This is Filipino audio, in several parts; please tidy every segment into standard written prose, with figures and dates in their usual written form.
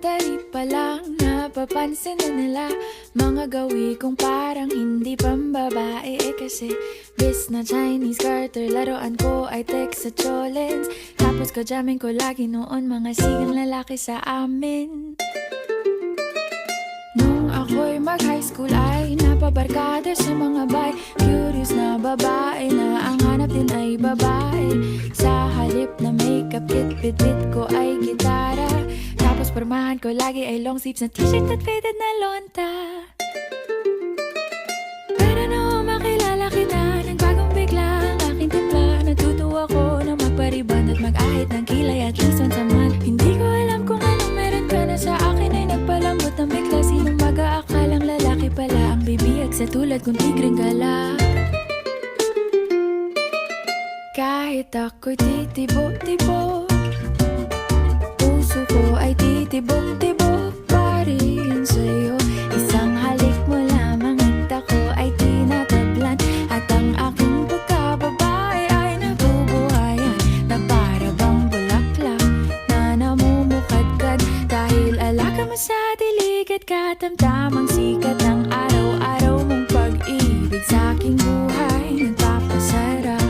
Elementary pa lang, napapansin na nila mga gawi kong parang hindi pambabae. Kasi bis na Chinese garter, laruan ko ay text sa cholens. Tapos kajamin ko lagi noon mga sigang lalaki sa amin. Nung ako'y mag-high school ay napabarkada sa mga bay. Curious na babae na ang hanap din ay babae. Sa halip na makeup kit, bit-bit ko ay gitara. Tapos pormahan ko lagi ay long sleeves na t-shirt at faded na lonta. Pero nung makilala kita, nagbagong bigla ang aking timpla. Natutuwa ko na magpariban at mag-ahit ng kilay at least once a month. Hindi ko alam kung anong meron ka na sa akin ay nagpalambot ng bigla. Sinong mag-aakalang lalaki pala ang bibiyag sa tulad kong tigreng gala. Kahit ako'y titibok-tibok, puso ko ay titibok-tibok pa rin sa'yo. Isang halik mo lamang at ako ay tinatablan. At ang aking pagkababae ay nabubuhayan na para bang bulaklak na namumukadkad. Dahil alaga mo sa dilig at katamtamang sikat ng araw-araw mong pag-ibig sa aking buhay nagpapasarap.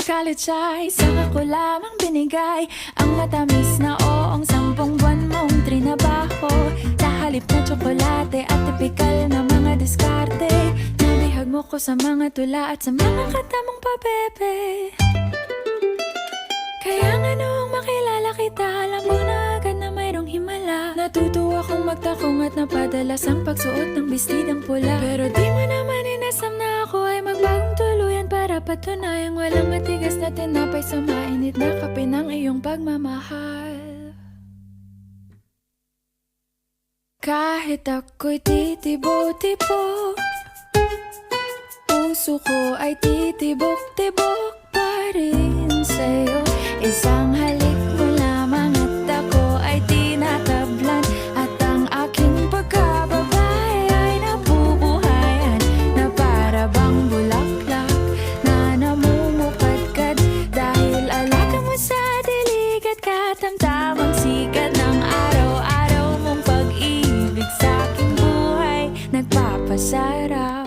College ay saka ko lamang binigay ang matamis na oong 10 buwan mong trinabaho. Sa halip na tsokolate at tipikal na mga diskarte, nabihag mo ko sa mga tula at sa mga katamong pabebe. Kaya nga noong makilala kita, alam ko na agad na mayroong himala. Natutuwa kong magtakong at napadalas ang pagsuot ng bestidang pula. Pero di mo naman inasam na ako ay magbagong tuluyan para patunayang walang matigas na tinapay sa mainit na kape ng iyong pagmamahal. Kahit ako'y titibo-tibo, puso ko ay titibok-tibok pa rin sa'yo. Isang halik mo lamang at ako ay tinatablan. At ang aking pagkababae ay nabubuhayan na para bang bulaklak na namumukadkad. Dahil alaga mo sa dilig at katamtamang sikat ng araw-araw mong pag-ibig sa aking buhay nagpapasarap.